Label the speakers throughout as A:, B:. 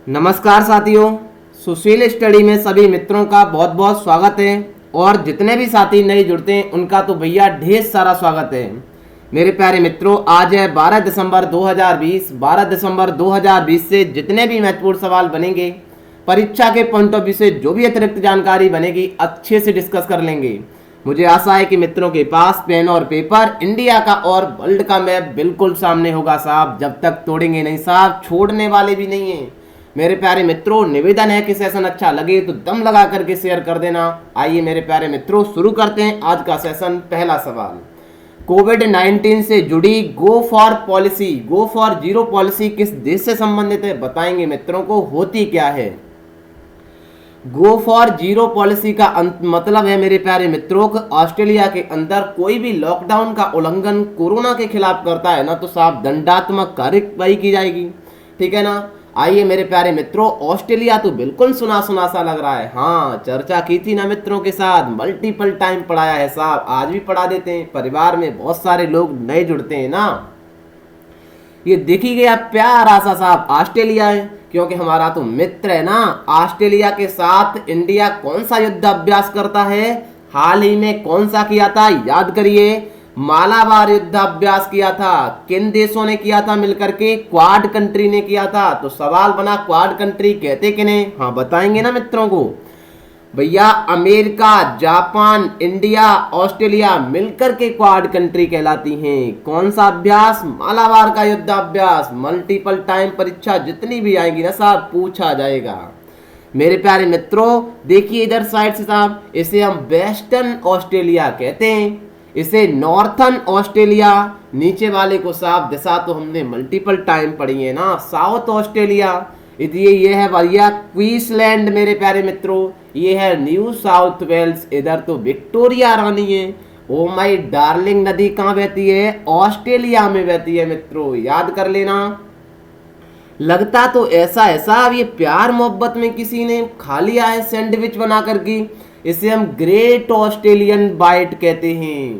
A: नमस्कार साथियों, सुशील स्टडी में सभी मित्रों का बहुत बहुत स्वागत है। और जितने भी साथी नए जुड़ते हैं उनका तो भैया ढेर सारा स्वागत है। मेरे प्यारे मित्रों, आज है 12 दिसंबर 2020। 12 दिसंबर 2020 से जितने भी महत्वपूर्ण सवाल बनेंगे, परीक्षा के पॉइंट ऑफ व्यू से जो भी अतिरिक्त जानकारी बनेगी, अच्छे से डिस्कस कर लेंगे। मुझे आशा है कि मित्रों के पास पेन और पेपर, इंडिया का और वर्ल्ड का मैप बिल्कुल सामने होगा साहब। जब तक तोड़ेंगे नहीं साहब, छोड़ने वाले भी नहीं है। मेरे प्यारे मित्रों, निवेदन है कि सेशन अच्छा लगे तो दम लगा करके शेयर कर देना। आइए मेरे प्यारे मित्रों, शुरू करते हैं आज का सेशन। पहला सवाल, कोविड-19 से जुड़ी go for policy, go for zero policy किस देश से संबंधित है? बताएंगे मित्रों को होती क्या है। गो फॉर जीरो पॉलिसी का मतलब है मेरे प्यारे मित्रों कि ऑस्ट्रेलिया के अंदर कोई भी लॉकडाउन का उल्लंघन कोरोना के खिलाफ करता है ना, तो साहब दंडात्मक कार्रवाई की जाएगी। ठीक है ना। आइए मेरे प्यारे मित्रों, ऑस्ट्रेलिया तो बिल्कुल सुना सुना सा लग रहा है। हाँ, चर्चा की थी ना मित्रों के साथ, मल्टीपल टाइम पढ़ाया है साहब, आज भी पढ़ा देते हैं। परिवार में बहुत सारे लोग नए जुड़ते हैं ना। ये देखी गया प्यारा सा साहब ऑस्ट्रेलिया है, क्योंकि हमारा तो मित्र है ना। ऑस्ट्रेलिया के साथ इंडिया कौन सा युद्ध अभ्यास करता है? हाल ही में कौन सा किया था? याद करिए, मालाबार युद्धाभ्यास किया था। किन देशों ने किया था मिलकर के? क्वाड कंट्री ने किया था। तो सवाल बना, क्वाड कंट्री कहते किन्हें? हाँ बताएंगे ना मित्रों को। भैया अमेरिका, जापान, इंडिया, ऑस्ट्रेलिया मिलकर के क्वाड कंट्री कहलाती हैं। कौन सा अभ्यास? मालाबार का युद्धाभ्यास। मल्टीपल टाइम परीक्षा जितनी भी आएगी ना साहब, पूछा जाएगा। मेरे प्यारे मित्रों, देखिए इधर साइड से साहब, इसे हम वेस्टर्न ऑस्ट्रेलिया कहते हैं, इसे नॉर्थन ऑस्ट्रेलिया। नीचे वाले को साहब दिशा तो हमने मल्टीपल टाइम पढ़ी है ना, साउथ ऑस्ट्रेलिया। इसलिए ये है भैया क्वींसलैंड मेरे प्यारे मित्रों, ये है न्यू साउथ वेल्स। इधर तो विक्टोरिया रानी है। ओ माय डार्लिंग नदी कहाँ बहती है? ऑस्ट्रेलिया में बहती है मित्रों, याद कर लेना। लगता तो ऐसा ऐसा अब ये प्यार मोहब्बत में किसी ने खा लिया है सैंडविच बना करके। इसे हम ग्रेट ऑस्ट्रेलियन बाइट कहते हैं।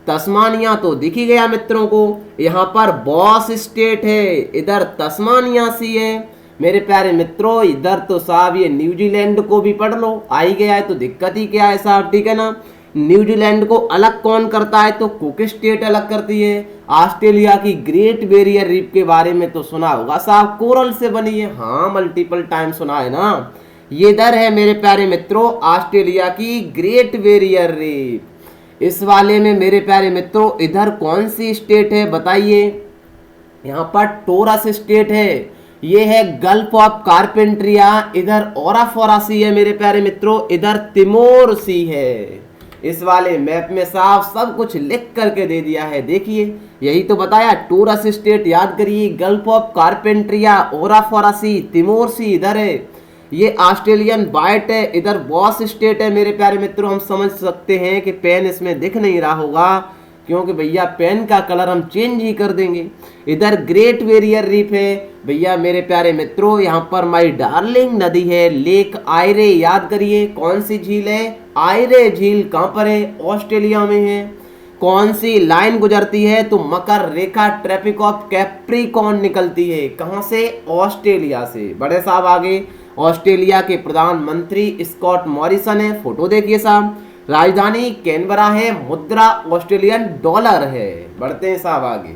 A: तस्मानिया तो दिख ही गया मित्रों को, यहाँ पर बॉस स्टेट है, इधर तस्मानिया सी है। मेरे प्यारे मित्रों, इधर तो साहब ये न्यूजीलैंड को भी पढ़ लो, आ ही गया है तो दिक्कत ही क्या है साहब। ठीक है ना। न्यूजीलैंड को अलग कौन करता है? तो कुक स्टेट अलग करती है। ऑस्ट्रेलिया की ग्रेट बैरियर रीफ के बारे में तो सुना होगा साहब, कोरल से बनी है। हाँ, मल्टीपल टाइम सुना है ना। ये इधर है मेरे प्यारे मित्रों ऑस्ट्रेलिया की ग्रेट बैरियर रीफ। इस वाले में मेरे प्यारे मित्रों इधर कौन सी स्टेट है बताइए? यहाँ पर टोरस स्टेट है। ये है गल्फ ऑफ कार्पेंट्रिया। इधर ओराफोरा सी है मेरे प्यारे मित्रों, इधर तिमोर सी है। इस वाले मैप में साफ सब कुछ लिख करके दे दिया है। देखिए यही तो बताया, टोरस स्टेट याद करिए, गल्फ ऑफ कार्पेंट्रिया, ओराफोरा सी, तिमोर सी इधर है। ये ऑस्ट्रेलियन बाइट है, इधर बॉस स्टेट है मेरे प्यारे मित्रों। हम समझ सकते हैं कि पेन इसमें दिख नहीं रहा होगा, क्योंकि भैया पेन का कलर हम चेंज ही कर देंगे। इधर ग्रेट बैरियर रीफ है भैया मेरे प्यारे मित्रों। यहाँ पर माई डार्लिंग नदी है, लेक आयरे। याद करिए कौन सी झील है? आयरे झील। कहाँ पर है? ऑस्ट्रेलिया में है। कौन सी लाइन गुजरती है? तो मकर रेखा, ट्रैफिक ऑफ कैप्रिकॉर्न निकलती है। कहाँ से? ऑस्ट्रेलिया से। बड़े साहब आगे ऑस्ट्रेलिया के प्रधानमंत्री स्कॉट मॉरिसन है, फोटो देखिए साहब। राजधानी कैनबरा है, मुद्रा ऑस्ट्रेलियन डॉलर है। बढ़ते हैं साहब आगे।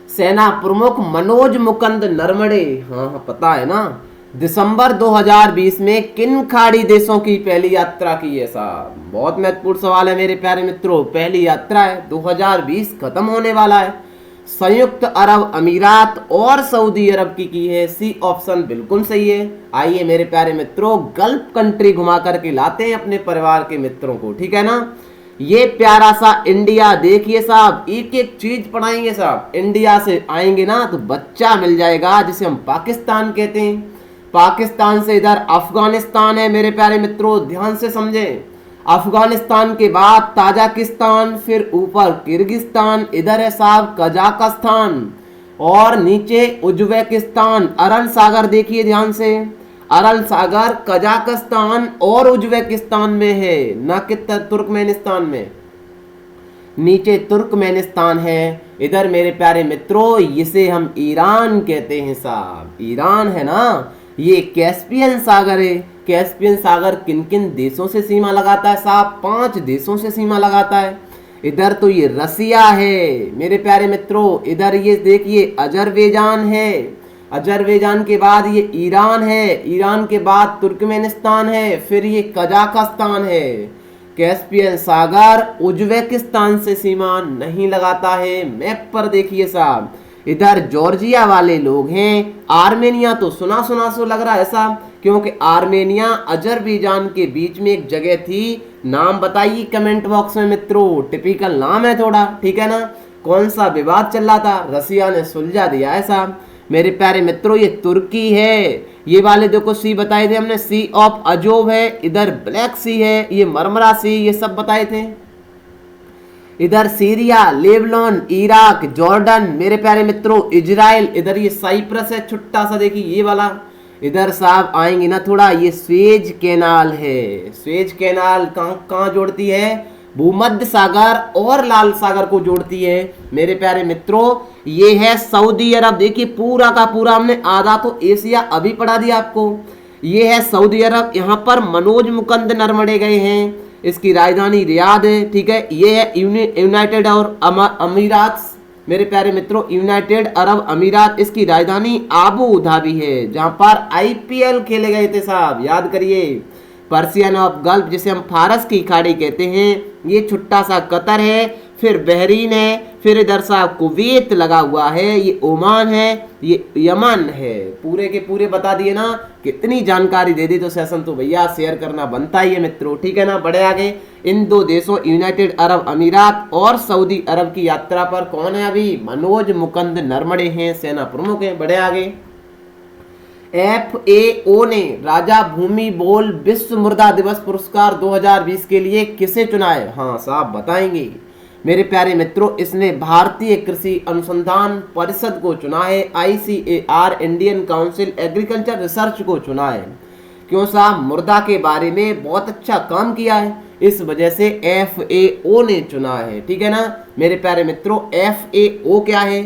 A: सेना प्रमुख मनोज मुकुंद नरवणे, हाँ पता है ना, दिसंबर 2020 में किन खाड़ी देशों की पहली यात्रा की है साहब? बहुत महत्वपूर्ण सवाल है मेरे प्यारे मित्रों। पहली यात्रा है, 2020 खत्म होने वाला है। संयुक्त अरब अमीरात और सऊदी अरब की है। सी ऑप्शन बिल्कुल सही है। आइए मेरे प्यारे मित्रों, गल्फ कंट्री घुमा करके लाते हैं अपने परिवार के मित्रों को। ठीक है ना। ये प्यारा सा इंडिया देखिए साहब, एक एक चीज पढ़ाएंगे साहब। इंडिया से आएंगे ना तो बच्चा मिल जाएगा, जिसे हम पाकिस्तान कहते हैं। पाकिस्तान से इधर अफगानिस्तान है मेरे प्यारे मित्रों, ध्यान से समझें। अफगानिस्तान के बाद ताजिकिस्तान, फिर ऊपर किर्गिस्तान, इधर है साहब कजाकिस्तान, और नीचे उज्बेकिस्तान। अरल सागर देखिए ध्यान से, अरल सागर कजाकिस्तान और उज्बेकिस्तान में है, न कि तुर्कमेनिस्तान में। नीचे तुर्कमेनिस्तान है। इधर मेरे प्यारे मित्रों इसे हम ईरान कहते हैं साहब। ईरान है ना, ये कैस्पियन सागर है। कैस्पियन सागर किन किन देशों से सीमा लगाता है साहब? 5 देशों से सीमा लगाता है। इधर तो ये रसिया है मेरे प्यारे मित्रों, इधर ये देखिए अजरबैजान है, अजरबैजान के बाद ये ईरान है, ईरान के बाद तुर्कमेनिस्तान है, फिर ये कजाकिस्तान है। कैस्पियन सागर उज्बेकिस्तान से सीमा नहीं लगाता है। मैप पर देखिए साहब, इधर जॉर्जिया वाले लोग हैं। आर्मेनिया तो सुना सुना सो लग रहा है साहब, क्योंकि आर्मेनिया अजरबैजान के बीच में एक जगह थी। नाम बताइए कमेंट बॉक्स में मित्रों, टिपिकल नाम है थोड़ा, ठीक है ना। कौन सा विवाद चल रहा था, रसिया ने सुलझा दिया है साहब। मेरे प्यारे मित्रों ये तुर्की है। ये वाले देखो सी बताए थे हमने, सी ऑफ अजोब है। इधर ब्लैक सी है, ये मरमरा सी, ये सब बताए थे। इधर सीरिया, लेबनान, इराक, जॉर्डन मेरे प्यारे मित्रों, इजराइल। इधर ये साइप्रस है छोटा सा, देखिए ये वाला। इधर साहब आएंगे ना थोड़ा, ये स्वेज कैनाल है। स्वेज कैनाल कहाँ जोड़ती है? भूमध्य सागर और लाल सागर को जोड़ती है मेरे प्यारे मित्रों। ये है सऊदी अरब। देखिए पूरा का पूरा हमने आधा तो एशिया अभी पढ़ा दिया आपको। ये है सऊदी अरब, यहाँ पर मनोज मुकुंद नरवणे गए हैं। इसकी राजधानी रियाद है, ठीक है। ये है यूनाइटेड और अमीरात मेरे प्यारे मित्रों, यूनाइटेड अरब अमीरात। इसकी राजधानी आबू धाबी है, जहां पर IPL खेले गए थे साहब, याद करिए। पर्सियन ऑफ गल्फ जिसे हम फारस की खाड़ी कहते हैं, ये छोटा सा कतर है, फिर बहरीन है, फिर इधर साहब कुवैत लगा हुआ है, ये ओमान है, ये यमन है। पूरे के पूरे बता दिए ना। कितनी जानकारी दे दी तो सेशन तो भैया शेयर करना बनता ही है मित्रों, ठीक है ना। बढ़े आगे, इन 2 देशों यूनाइटेड अरब अमीरात और सऊदी अरब की यात्रा पर कौन है अभी? मनोज मुकुंद नरवणे हैं, सेना प्रमुख हैं। बढ़े आगे, FAO ने राजा भूमि बोल विश्व मृदा दिवस पुरस्कार 2020 के लिए किसे चुना है? हाँ साहब बताएंगे मेरे प्यारे मित्रों, इसने भारतीय कृषि अनुसंधान परिषद को चुना है। ICAR Indian council agriculture research को चुना है। क्यों साहब? मृदा के बारे में बहुत अच्छा काम किया है, इस वजह से FAO ने चुना है, ठीक है ना मेरे प्यारे मित्रों। FAO क्या है?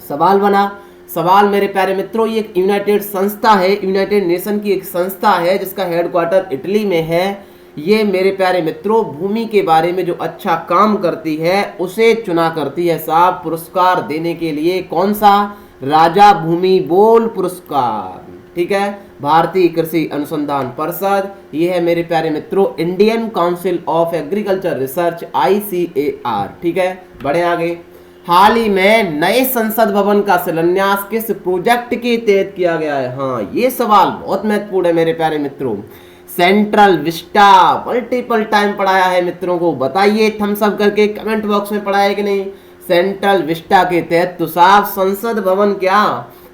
A: सवाल बना। सवाल मेरे प्यारे मित्रों, ये एक यूनाइटेड संस्था है, यूनाइटेड नेशन की एक संस्था है जिसका हेडक्वार्टर इटली में है। ये मेरे प्यारे मित्रों भूमि के बारे में जो अच्छा काम करती है उसे चुना करती है साहब पुरस्कार देने के लिए। कौन सा? राजा भूमि बोल पुरस्कार, ठीक है। भारतीय कृषि अनुसंधान परिषद, ये है मेरे प्यारे मित्रों Indian council of agriculture research ICAR, ठीक है। बढ़े आगे, हाल ही में नए संसद भवन का शिलान्यास किस प्रोजेक्ट के तहत किया गया है? हाँ ये सवाल बहुत महत्वपूर्ण है मेरे प्यारे मित्रों। सेंट्रल विस्टा, मल्टीपल टाइम पढ़ाया है मित्रों को, बताइए थम्स अप करके कमेंट बॉक्स में पढ़ाया कि नहीं। सेंट्रल विस्टा के तहत तो साहब संसद भवन क्या,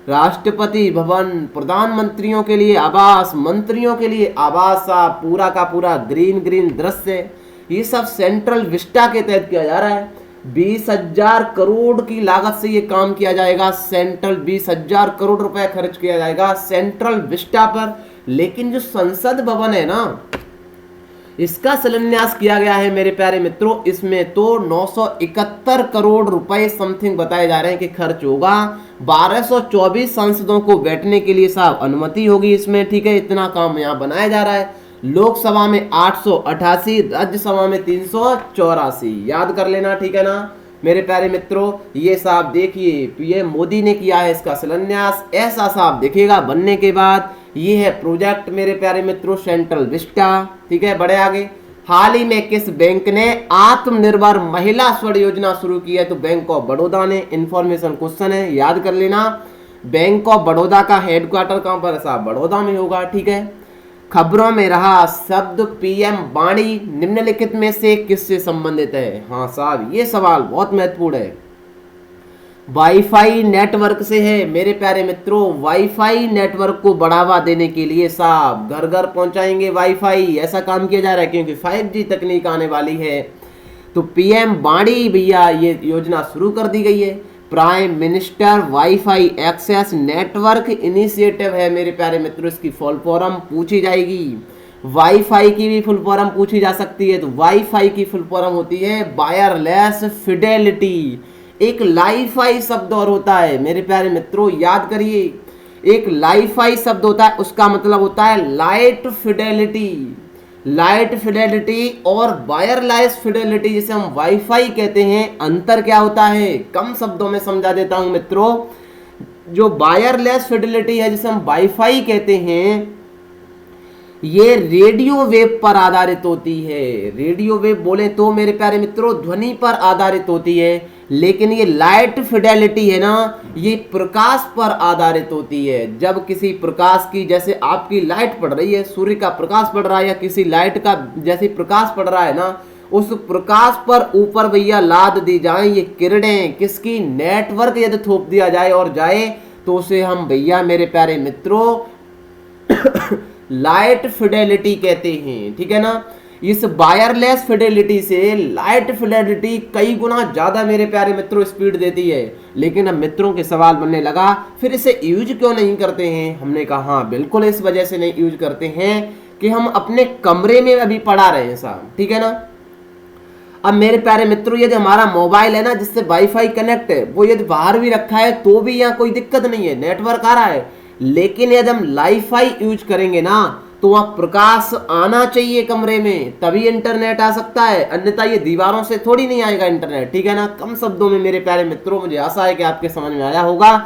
A: राष्ट्रपति भवन, प्रधानमंत्रियों के लिए आवास, मंत्रियों के लिए आवास, पूरा का पूरा ग्रीन ग्रीन दृश्य, ये सब सेंट्रल विस्टा के तहत किया जा रहा है। 20,000 करोड़ की लागत से ये काम किया जाएगा। सेंट्रल 20,000 करोड़ रुपए खर्च किया जाएगा सेंट्रल विस्टा पर। लेकिन जो संसद भवन है ना, इसका शिलान्यास किया गया है मेरे प्यारे मित्रों, इसमें तो 971 करोड़ रुपए समथिंग बताए जा रहे हैं कि खर्च होगा। 1224 सांसदों को बैठने के लिए साहब अनुमति होगी इसमें, ठीक है। इतना काम यहाँ बनाया जा रहा है। लोकसभा में 888, राज्यसभा में 384, याद कर लेना, ठीक है ना मेरे प्यारे मित्रों। ये साहब देखिए PM मोदी ने किया है इसका शिलान्यास, ऐसा साहब दिखेगा बनने के बाद। ये है प्रोजेक्ट मेरे प्यारे मित्रों सेंट्रल विस्टा, ठीक है। बढ़े आगे, हाल ही में किस बैंक ने आत्मनिर्भर महिला स्वर्ण योजना शुरू की है? तो बैंक ऑफ बड़ौदा ने। इंफॉर्मेशन क्वेश्चन है, याद कर लेना। बैंक ऑफ बड़ौदा का हेडक्वार्टर कहां पर है साहब? बड़ौदा में होगा, ठीक है। खबरों में रहा शब्द PM वाणी निम्नलिखित में से किससे संबंधित है? हाँ साहब ये सवाल बहुत महत्वपूर्ण है। वाईफाई नेटवर्क से है मेरे प्यारे मित्रों। वाईफाई नेटवर्क को बढ़ावा देने के लिए साहब घर घर पहुंचाएंगे वाईफाई, ऐसा काम किया जा रहा है क्योंकि 5G तकनीक आने वाली है। तो PM वाणी भैया ये योजना शुरू कर दी गई है। Prime minister WiFi access network initiative है मेरे प्यारे मित्रों। इसकी फुल फॉर्म पूछी जाएगी। वाईफाई की भी फुल फॉर्म पूछी जा सकती है। तो वाईफाई की फुल फॉर्म होती है वायरलेस फिडेलिटी एक लाइफाई शब्द और होता है मेरे प्यारे मित्रों, याद करिए, एक लाइफाई शब्द होता है, उसका मतलब होता है लाइट फिडेलिटी। लाइट फिडेलिटी और वायरलेस फिडेलिटी, जिसे हम वाईफाई कहते हैं, अंतर क्या होता है कम शब्दों में समझा देता हूं मित्रों। जो वायरलेस फिडेलिटी है, जिसे हम वाईफाई कहते हैं, ये रेडियो वेव पर आधारित होती है। रेडियो वेव बोले तो मेरे प्यारे मित्रों ध्वनि पर आधारित होती है, लेकिन ये लाइट फिडेलिटी है ना, ये प्रकाश पर आधारित होती है। जब किसी प्रकाश की, जैसे आपकी लाइट पड़ रही है, सूर्य का प्रकाश पड़ रहा है, या किसी लाइट का जैसे प्रकाश पड़ रहा है ना, उस प्रकाश पर ऊपर भैया लाद दी जाए ये किरणें, किसकी, नेटवर्क यदि थोप दिया जाए और जाए, तो उसे हम भैया मेरे प्यारे मित्रों लाइट फिडेलिटी कहते हैं, ठीक है ना। इस वायरलेस फिडेलिटी से लाइट फिडेलिटी कई गुना ज्यादा मेरे प्यारे मित्रों स्पीड देती है। लेकिन अब मित्रों के सवाल बनने लगा, फिर इसे यूज क्यों नहीं करते हैं? हमने कहा हाँ बिल्कुल इस वजह से नहीं यूज करते हैं कि हम अपने कमरे में अभी पढ़ा रहे हैं साहब, ठीक है ना। अब मेरे प्यारे मित्रों यदि हमारा मोबाइल है ना, जिससे वाईफाई कनेक्ट है, वो यदि बाहर भी रखा है तो भी यहाँ कोई दिक्कत नहीं है, नेटवर्क आ रहा है। लेकिन यदि हम लाइफाई यूज करेंगे ना, तो वहां प्रकाश आना चाहिए कमरे में, तभी इंटरनेट आ सकता है, अन्यथा ये दीवारों से थोड़ी नहीं आएगा इंटरनेट, ठीक है ना। कम शब्दों में मेरे प्यारे मित्रों, मुझे आशा है कि आपके समझ में आया होगा।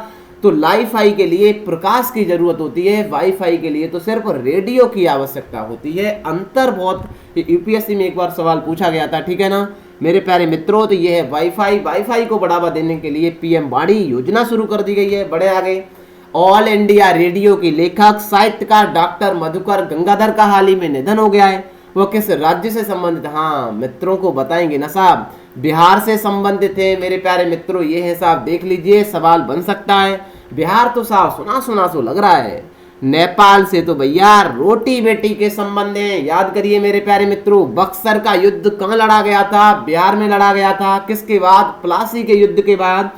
A: तो लाइफाई के लिए प्रकाश की जरूरत होती है, वाईफाई के लिए तो सिर्फ रेडियो की आवश्यकता होती है। अंतर बहुत, यूपीएससी में एक बार सवाल पूछा गया था, ठीक है ना मेरे प्यारे मित्रों। तो ये है वाईफाई। वाईफाई को बढ़ावा देने के लिए पीएम वाणी योजना शुरू कर दी गई है। बड़े आगे, ऑल इंडिया रेडियो की लेखक साहित्यकार डॉक्टर मधुकर गंगाधर का हाल ही में निधन हो गया है। वो किस राज्य से संबंधित, हाँ मित्रों को बताएंगे ना साहब, बिहार से संबंधित है मेरे प्यारे मित्रों। ये है साहब, देख लीजिए सवाल बन सकता है। बिहार तो साहब सुना सुना सो लग रहा है। नेपाल से तो भैया रोटी बेटी के संबंध है, याद करिए मेरे प्यारे मित्रों। बक्सर का युद्ध कहाँ लड़ा गया था? बिहार में लड़ा गया था। किसके बाद? प्लासी के युद्ध के बाद।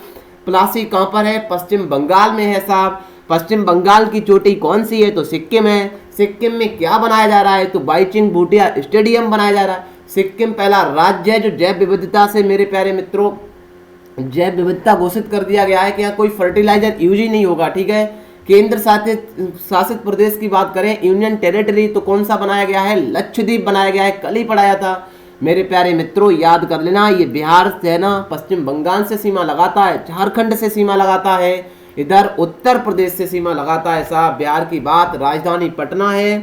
A: प्लासी कहाँ पर है? पश्चिम बंगाल में है साहब। पश्चिम बंगाल की चोटी कौन सी है? तो सिक्किम है। सिक्किम में क्या बनाया जा रहा है? तो बाईचिंग भूटिया स्टेडियम बनाया जा रहा है। सिक्किम पहला राज्य है जो जैव विविधता से मेरे प्यारे मित्रों जैव विविधता घोषित कर दिया गया है कि यहाँ कोई फर्टिलाइजर यूज ही नहीं होगा, ठीक है। केंद्र शासित प्रदेश की बात करें, यूनियन टेरिटरी, तो कौन सा बनाया गया है? लक्षद्वीप बनाया गया है। कल ही पढ़ाया था मेरे प्यारे मित्रों, याद कर लेना। ये बिहार से है ना, पश्चिम बंगाल से सीमा लगाता है, झारखंड से सीमा लगाता है, इधर उत्तर प्रदेश से सीमा लगाता है साहब। बिहार की बात, राजधानी पटना है,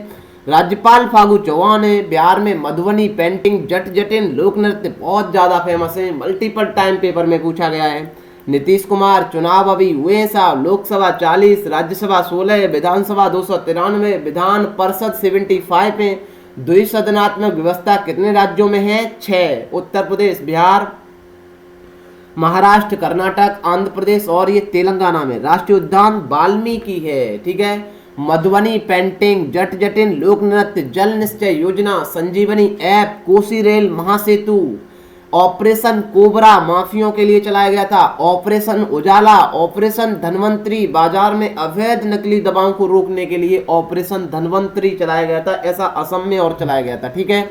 A: राज्यपाल फागू चौहान है। बिहार में मधुबनी पेंटिंग, जट जटिन लोक नृत्य बहुत ज्यादा फेमस है, मल्टीपल टाइम पेपर में पूछा गया है। नीतीश कुमार, चुनाव अभी हुए हैं साहब, लोकसभा 40, राज्यसभा 16, विधानसभा 293, विधान परिषद 75 में। द्विसदनात्मक व्यवस्था कितने राज्यों में है? 6, उत्तर प्रदेश, बिहार, महाराष्ट्र, कर्नाटक, आंध्र प्रदेश और ये तेलंगाना में। राष्ट्रीय उद्यान वाल्मीकि है, ठीक है। मधुबनी पेंटिंग, जट जटिन लोक नृत्य, जल निश्चय योजना, संजीवनी ऐप, कोसी रेल महासेतु, ऑपरेशन कोबरा माफियों के लिए चलाया गया था, ऑपरेशन उजाला, ऑपरेशन धनवंतरी, बाजार में अवैध नकली दवाओं को रोकने के लिए ऑपरेशन धनवंतरी चलाया गया था। ऐसा असम में और चलाया गया था, ठीक है।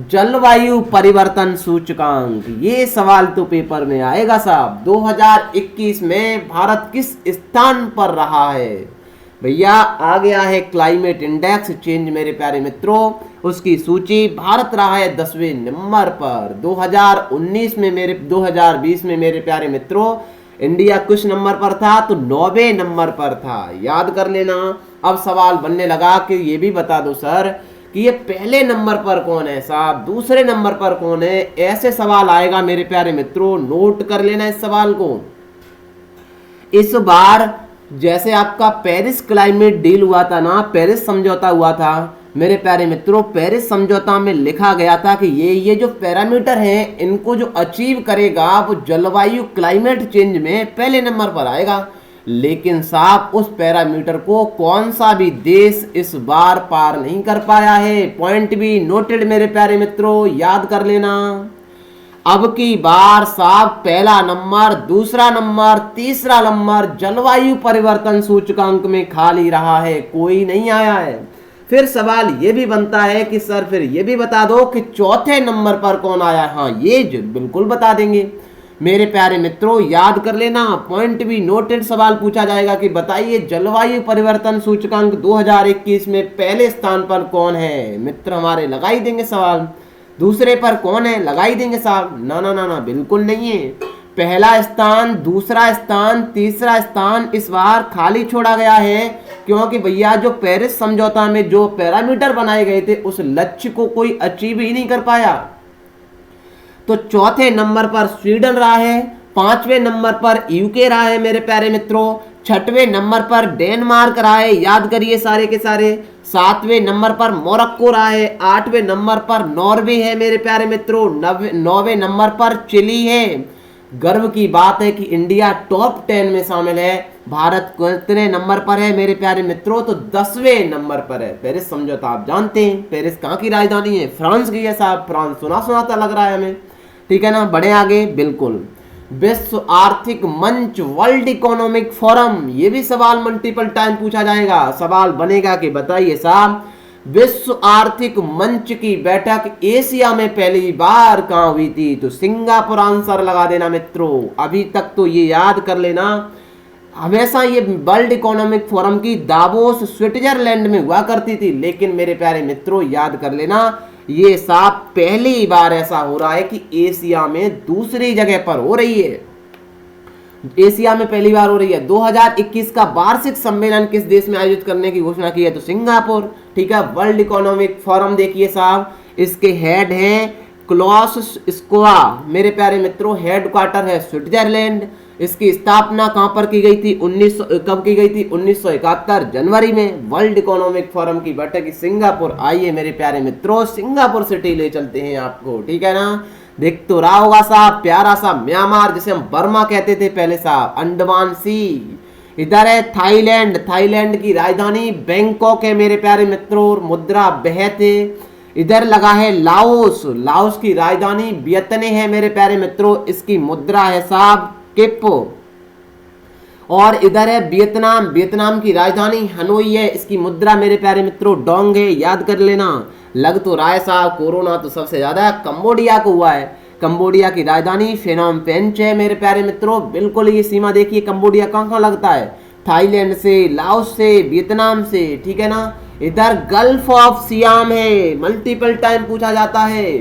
A: जलवायु परिवर्तन सूचकांक, ये सवाल तो पेपर में आएगा साहब। 2021 में भारत किस स्थान पर रहा है? भैया आ गया है क्लाइमेट इंडेक्स चेंज मेरे प्यारे मित्रों, उसकी सूची। भारत रहा है 10वें नंबर पर। 2019 में 2020 में मेरे प्यारे मित्रों इंडिया किस नंबर पर था? तो 9वें नंबर पर था, याद कर लेना। अब सवाल बनने लगा कि ये भी बता दो सर कि ये पहले नंबर पर कौन है साहब, दूसरे नंबर पर कौन है? ऐसे सवाल आएगा मेरे प्यारे मित्रों, नोट कर लेना इस सवाल को। इस बार जैसे आपका पेरिस क्लाइमेट डील हुआ था ना, पेरिस समझौता हुआ था मेरे प्यारे मित्रों, पेरिस समझौता में लिखा गया था कि ये जो पैरामीटर हैं इनको जो अचीव करेगा वो जलवायु क्लाइमेट चेंज में पहले नंबर पर आएगा। लेकिन साहब उस पैरामीटर को कौन सा भी देश इस बार पार नहीं कर पाया है। पॉइंट भी नोटेड मेरे प्यारे मित्रों, याद कर लेना। अब की बार साहब पहला नंबर, दूसरा नंबर, तीसरा नंबर जलवायु परिवर्तन सूचकांक में खाली रहा है, कोई नहीं आया है। फिर सवाल ये भी बनता है कि सर फिर ये भी बता दो कि चौथे नंबर पर कौन आया है। हाँ ये बिल्कुल बता देंगे। मेरे प्यारे मित्रों याद कर लेना, पॉइंट भी नोटेड सवाल पूछा जाएगा कि बताइए जलवायु परिवर्तन सूचकांक 2021 में पहले स्थान पर कौन है। मित्र हमारे लगा ही देंगे सवाल, दूसरे पर कौन है लगा ही देंगे साहब। ना ना ना ना, बिल्कुल नहीं है। पहला स्थान, दूसरा स्थान, तीसरा स्थान इस बार खाली छोड़ा गया है, क्योंकि भैया जो पेरिस समझौता में जो पैरामीटर बनाए गए थे उस लक्ष्य को कोई अचीव ही नहीं कर पाया। तो चौथे नंबर पर स्वीडन रहा है, पांचवें नंबर पर यूके रहा है मेरे प्यारे मित्रों, छठवें नंबर पर डेनमार्क रहा है, याद करिए सारे के सारे, सातवें नंबर पर मोरक्को रहा है, आठवें नंबर पर नॉर्वे है मेरे प्यारे मित्रों, नौवें नंबर पर चिली है। गर्व की बात है कि इंडिया टॉप 10 में शामिल है। भारत कितने नंबर पर है मेरे प्यारे मित्रों, तो 10वें नंबर पर है। पेरिस समझौता आप जानते हैं, पेरिस कहाँ की राजधानी है, फ्रांस की है साहब, फ्रांस सुना सुनाता लग रहा है हमें, ठीक है ना। बढ़े आगे, बिल्कुल। विश्व आर्थिक मंच, वर्ल्ड इकोनॉमिक फोरम, ये भी सवाल मल्टीपल टाइम पूछा जाएगा। सवाल बनेगा कि बताइए साहब विश्व आर्थिक मंच की बैठक एशिया में पहली बार कहां हुई थी, तो सिंगापुर आंसर लगा देना मित्रों। अभी तक तो ये याद कर लेना, हमेशा ये वर्ल्ड इकोनॉमिक फोरम की दावोस स्विट्जरलैंड में हुआ करती थी, लेकिन मेरे प्यारे मित्रों याद कर लेना ये साफ पहली बार ऐसा हो रहा है कि एशिया में दूसरी जगह पर हो रही है, एशिया में पहली बार हो रही है। 2021 का वार्षिक सम्मेलन किस देश में आयोजित करने की घोषणा की है, तो सिंगापुर, ठीक है। वर्ल्ड इकोनॉमिक फोरम देखिए साहब, इसके हेड हैं क्लॉस स्कोआ मेरे प्यारे मित्रों, हेडक्वार्टर है स्विट्जरलैंड। इसकी स्थापना कहां पर की गई थी, कब की गई थी, 1971 जनवरी में। वर्ल्ड इकोनॉमिक फोरम की बैठक सिंगापुर। आइए मेरे प्यारे मित्रों सिंगापुर सिटी ले चलते हैं आपको, ठीक है ना। देख तो रहा होगा साहब प्यारा सा म्यांमार, जिसे हम बर्मा कहते थे पहले साहब, अंडमान सी। इधर है थाईलैंड, थाईलैंड की राजधानी बैंकॉक है मेरे प्यारे मित्रों, मुद्रा बेहत है। इधर लगा है लाओस, लाओस की राजधानी वियतने है मेरे प्यारे मित्रों, इसकी मुद्रा है साहब किप। और इधर है वियतनाम, वियतनाम की राजधानी हनोई है, इसकी मुद्रा मेरे प्यारे मित्रों डोंग है, याद कर लेना। लग तो रहा है साहब कोरोना तो सबसे ज्यादा कंबोडिया को हुआ है, कंबोडिया की राजधानी फेनोम पेन है मेरे प्यारे मित्रों। बिल्कुल ये सीमा देखिए कंबोडिया कहाँ लगता है, थाईलैंड से, लाओस से, वियतनाम से, ठीक है ना। इधर गल्फ ऑफ सियाम है, मल्टीपल टाइम पूछा जाता है।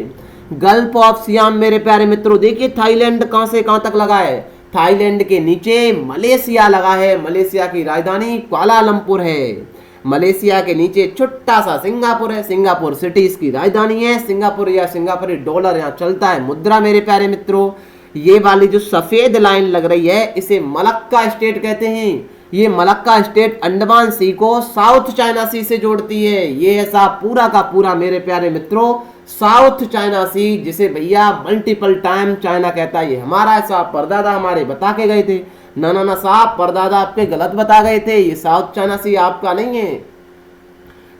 A: गल्फ ऑफ सियाम मेरे प्यारे मित्रों देखिए थाईलैंड कहां से कहां तक लगा है, थाईलैंड के नीचे मलेशिया लगा है, मलेशिया की राजधानी कुआलालंपुर है। मलेशिया के नीचे छोटा सा सिंगापुर है, सिंगापुर सिटी इसकी राजधानी है। सिंगापुर या सिंगापुरी डॉलर यहाँ चलता है, मुद्रा मेरे प्यारे मित्रों। ये वाली जो सफेद लाइन लग रही है इसे मलक्का स्टेट कहते हैं। ये मलक्का स्टेट अंडमान सी को साउथ चाइना सी से जोड़ती है। ये है साहब पूरा का पूरा मेरे प्यारे मित्रों साउथ चाइना सी, जिसे भैया मल्टीपल टाइम चाइना कहता है। ये हमारा है साहब, परदादा हमारे बता के गए थे। ना ना ना साहब परदादा आपके गलत बता गए थे, ये साउथ चाइना सी आपका नहीं है,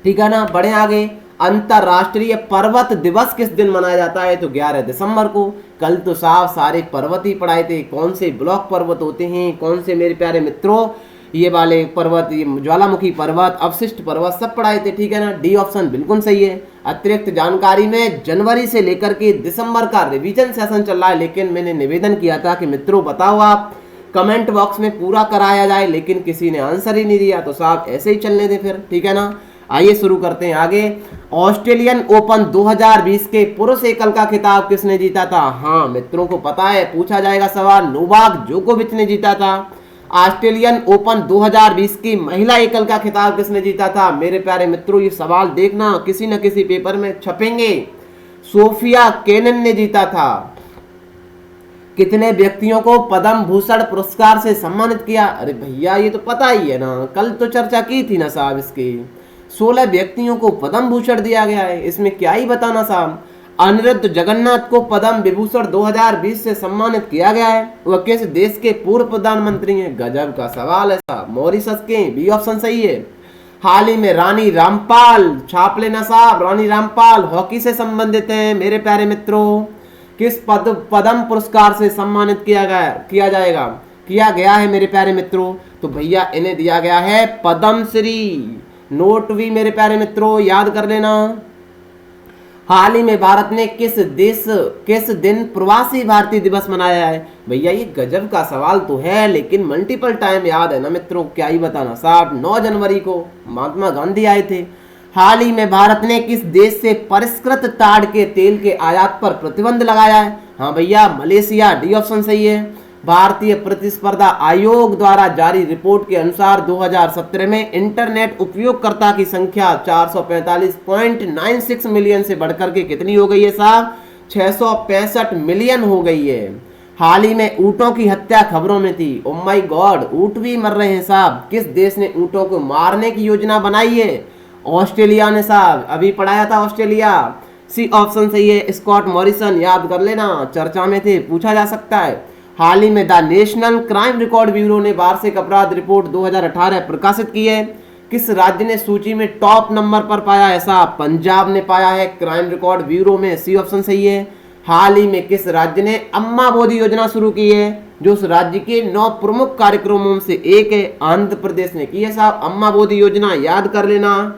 A: ठीक है ना। बढ़े आगे। अंतरराष्ट्रीय पर्वत दिवस किस दिन मनाया जाता है, तो 11 दिसंबर को। कल तो साहब सारे पर्वत ही पढ़ाए थे, कौन से ब्लॉक पर्वत होते हैं, कौन से मेरे प्यारे मित्रों ये वाले पर्वत, ये ज्वालामुखी पर्वत, अवशिष्ट पर्वत सब पढ़ाए थे, ठीक है ना। डी ऑप्शन बिल्कुल सही है। अतिरिक्त जानकारी में जनवरी से लेकर के दिसंबर का रिवीजन सेशन चल रहा है, लेकिन मैंने निवेदन किया था कि मित्रों बताओ आप कमेंट बॉक्स में पूरा कराया जाए, लेकिन किसी ने आंसर ही नहीं दिया, तो साहब ऐसे ही चलने दे फिर, ठीक है ना। आइए शुरू करते हैं आगे। ऑस्ट्रेलियन ओपन 2020 के पुरुष एकल का खिताब किसने जीता था, हाँ मित्रों को पता है, पूछा जाएगा सवाल, नोवाक जोकोविच ने जीता था। ऑस्ट्रेलियन ओपन 2020 की महिला एकल का खिताब किसने जीता था, मेरे प्यारे मित्रों ये सवाल देखना किसी न किसी पेपर में छपेंगे, सोफिया केनिन ने जीता था। कितने व्यक्तियों को पद्म भूषण पुरस्कार से सम्मानित किया, अरे भैया ये तो पता ही है ना, कल तो चर्चा की थी ना साहब इसकी। 16 व्यक्तियों को पद्म भूषण दिया गया है, इसमें क्या ही बताना साहब। अनिरुद्ध जगन्नाथ को पद्म विभूषण 2020 से सम्मानित किया गया है, वह किस देश के पूर्व प्रधानमंत्री हैं, गजब का सवाल है साहब, मॉरिशस के, बी ऑप्शन सही है। हाल ही में रानी रामपाल, छाप लेना साहब, रानी रामपाल हॉकी से संबंधित हैं मेरे प्यारे मित्रों। किस पद्म पुरस्कार से सम्मानित किया गया है मेरे प्यारे मित्रों, तो भैया इन्हें दिया गया है पद्म श्री। नोट भी मेरे प्यारे मित्रों याद कर लेना। हाल ही में भारत ने किस दिन प्रवासी भारतीय दिवस मनाया है? भैया ये गजब का सवाल तो है, लेकिन मल्टीपल टाइम याद है ना मित्रों, क्या ही बताना साहब। 9 जनवरी को महात्मा गांधी आए थे। हाल ही में भारत ने किस देश से परिष्कृत ताड़ के तेल के आयात पर प्रतिबंध लगाया है? हाँ भैया, मलेशिया। डी ऑप्शन सही है। भारतीय प्रतिस्पर्धा आयोग द्वारा जारी रिपोर्ट के अनुसार 2017 में इंटरनेट उपयोगकर्ता की संख्या 445.96 मिलियन से बढ़कर के कितनी हो गई है साहब? 665 मिलियन हो गई है। हाल ही में ऊंटों की हत्या खबरों में थी। ओ माय गॉड, ऊंट भी मर रहे हैं साहब। किस देश ने ऊंटों को मारने की योजना बनाई है? ऑस्ट्रेलिया ने साहब, अभी पढ़ाया था ऑस्ट्रेलिया। सी ऑप्शन सही है। स्कॉट मॉरिसन, याद कर लेना, चर्चा में थे, पूछा जा सकता है। हाल ही में the national crime record bureau ने वार्षिक अपराध रिपोर्ट 2018 प्रकाशित की है। किस राज्य ने सूची में टॉप नंबर पर पाया है साहब? पंजाब ने पाया है क्राइम रिकॉर्ड ब्यूरो में। सी ऑप्शन सही है। हाल ही में किस राज्य ने अम्मा बोधी योजना शुरू की है, जो उस राज्य के 9 प्रमुख कार्यक्रमों से एक है? आंध्र प्रदेश ने की है साहब अम्मा बोधी योजना, याद कर लेना।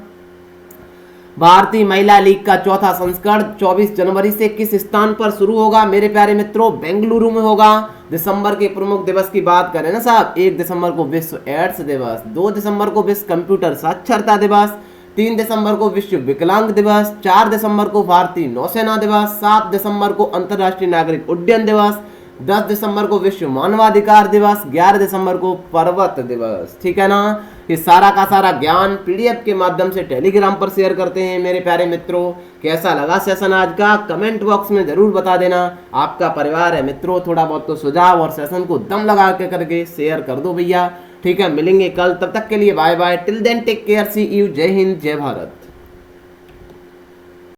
A: भारतीय महिला लीग का चौथा संस्करण 24 जनवरी से किस स्थान पर शुरू होगा मेरे प्यारे मित्रों? बेंगलुरु में होगा। दिसंबर के प्रमुख दिवस की बात करें ना साहब, 1 दिसंबर को विश्व एड्स दिवस, 2 दिसंबर को विश्व कंप्यूटर साक्षरता दिवस, 3 दिसंबर को विश्व विकलांग दिवस, 4 दिसंबर को भारतीय नौसेना दिवस, 7 दिसंबर को अंतर्राष्ट्रीय नागरिक उड्डयन दिवस, 10 दिसंबर को विश्व मानवाधिकार दिवस, 11 दिसंबर को पर्वत दिवस। ठीक है ना? ये सारा का सारा ज्ञान पीडीएफ के माध्यम से टेलीग्राम पर शेयर करते हैं मेरे प्यारे मित्रों। कैसा लगा सेशन आज का? कमेंट बॉक्स में जरूर बता देना। आपका परिवार है मित्रों, थोड़ा बहुत तो सुझाव और सेशन को दम लगा के करके शेयर कर दो भैया। ठीक है, मिलेंगे कल, तब तक के लिए bye bye. Till then take care, see you. जय हिंद, जय भारत।